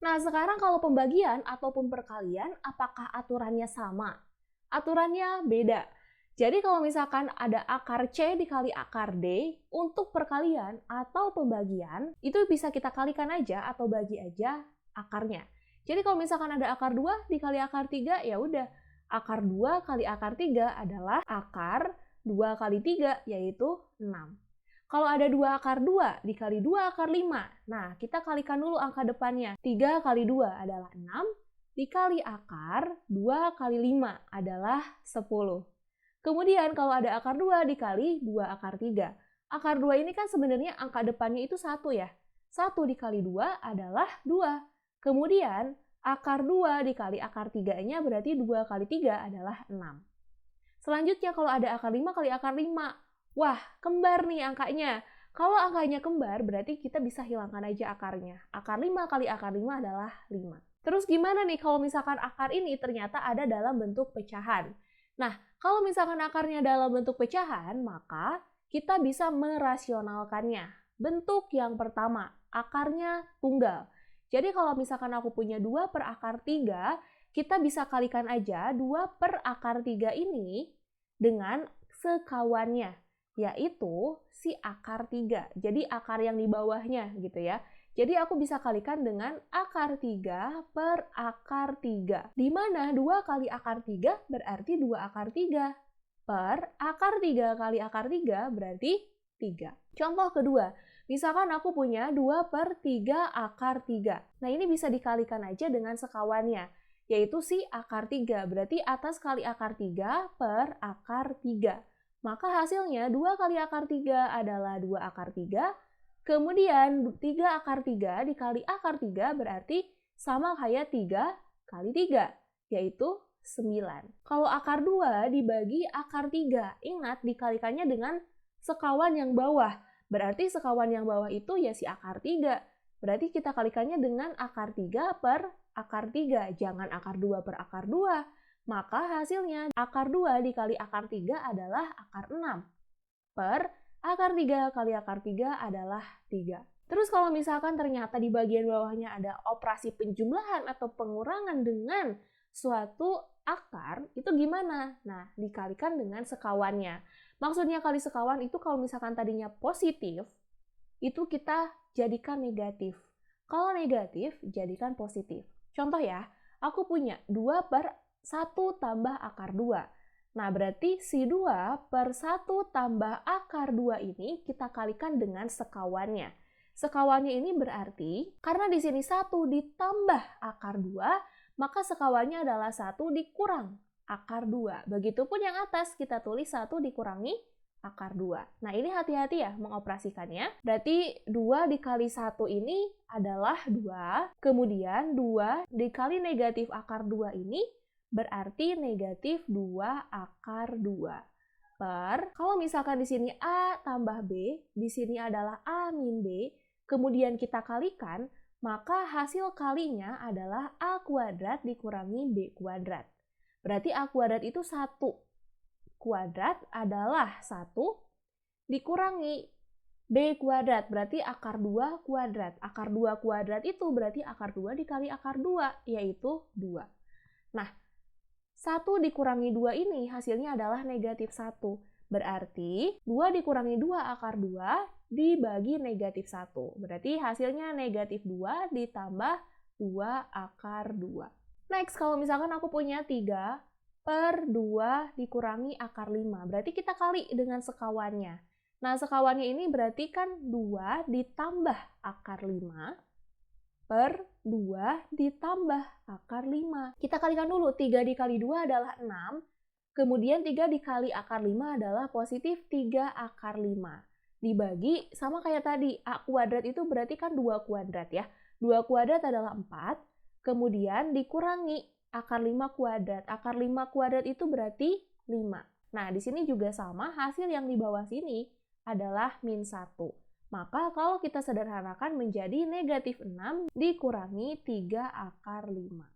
Nah, sekarang kalau pembagian ataupun perkalian, apakah aturannya sama? Aturannya beda. Jadi kalau misalkan ada akar C dikali akar D, untuk perkalian atau pembagian, itu bisa kita kalikan aja atau bagi aja akarnya. Jadi kalau misalkan ada akar 2 dikali akar 3, ya udah. Akar 2 kali akar 3 adalah akar 2 kali 3, yaitu 6. Kalau ada 2 akar 2 dikali 2 akar 5, nah kita kalikan dulu angka depannya. 3 kali 2 adalah 6, dikali akar 2 kali 5 adalah 10. Kemudian kalau ada akar 2 dikali 2 akar 3. Akar 2 ini kan sebenarnya angka depannya itu 1 ya. 1 dikali 2 adalah 2. Kemudian akar 2 dikali akar 3-nya berarti 2 kali 3 adalah 6. Selanjutnya kalau ada akar 5 kali akar 5. Wah, kembar nih angkanya. Kalau angkanya kembar, berarti kita bisa hilangkan aja akarnya. Akar 5 kali akar 5 adalah 5. Terus gimana nih kalau misalkan akar ini ternyata ada dalam bentuk pecahan? Nah, kalau misalkan akarnya dalam bentuk pecahan, maka kita bisa merasionalkannya. Bentuk yang pertama, akarnya tunggal. Jadi kalau misalkan aku punya 2 per akar 3, kita bisa kalikan aja 2 per akar 3 ini dengan sekawannya, yaitu si akar 3. Jadi akar yang di bawahnya gitu ya. Jadi aku bisa kalikan dengan akar 3 per akar 3. Di mana 2 kali akar 3 berarti 2 akar 3. Per akar 3 kali akar 3 berarti 3. Contoh kedua, misalkan aku punya 2 per 3 akar 3. Nah ini bisa dikalikan aja dengan sekawannya, yaitu si akar 3. Berarti atas kali akar 3 per akar 3. Maka hasilnya 2 kali akar 3 adalah 2 akar 3. Kemudian 3 akar 3 dikali akar 3 berarti sama kayak 3 kali 3, yaitu 9. Kalau akar 2 dibagi akar 3, ingat dikalikannya dengan sekawan yang bawah. Berarti sekawan yang bawah itu ya si akar 3. Berarti kita kalikannya dengan akar 3 per akar 3, jangan akar 2 per akar 2. Maka hasilnya akar 2 dikali akar 3 adalah akar 6. Per akar 3 kali akar 3 adalah 3. Terus kalau misalkan ternyata di bagian bawahnya ada operasi penjumlahan atau pengurangan dengan suatu akar, itu gimana? Nah, dikalikan dengan sekawannya. Maksudnya kali sekawan itu kalau misalkan tadinya positif, itu kita jadikan negatif. Kalau negatif, jadikan positif. Contoh ya, aku punya 2 per 1 tambah akar 2. Nah, berarti si 2 per 1 tambah akar 2 ini kita kalikan dengan sekawannya. Sekawannya ini berarti, karena di sini 1 ditambah akar 2, maka sekawannya adalah 1 dikurang akar 2. Begitupun yang atas, kita tulis 1 dikurangi akar 2. Nah, ini hati-hati ya mengoperasikannya. Berarti 2 dikali 1 ini adalah 2, kemudian 2 dikali negatif akar 2 ini berarti negatif 2 akar 2. Per, kalau misalkan di sini A tambah B, di sini adalah A min B, kemudian kita kalikan, maka hasil kalinya adalah A kuadrat dikurangi B kuadrat. Berarti A kuadrat itu 1. Kuadrat adalah 1 dikurangi B kuadrat, berarti akar 2 kuadrat. Akar 2 kuadrat itu berarti akar 2 dikali akar 2, yaitu 2. Nah, 1 dikurangi 2 ini hasilnya adalah negatif 1. Berarti 2 dikurangi 2 akar 2 dibagi negatif 1. Berarti hasilnya negatif 2 ditambah 2 akar 2. Next, kalau misalkan aku punya 3 per 2 dikurangi akar 5. Berarti kita kali dengan sekawannya. Nah, sekawannya ini berarti kan 2 ditambah akar 5 per 2 ditambah akar 5. Kita kalikan dulu, 3 dikali 2 adalah 6, kemudian 3 dikali akar 5 adalah positif 3 akar 5. Dibagi sama kayak tadi, A kuadrat itu berarti kan 2 kuadrat ya. 2 kuadrat adalah 4, kemudian dikurangi akar 5 kuadrat. Akar 5 kuadrat itu berarti 5. Nah, di sini juga sama, hasil yang di bawah sini adalah min 1. Maka kalau kita sederhanakan menjadi negatif 6 dikurangi 3 akar 5.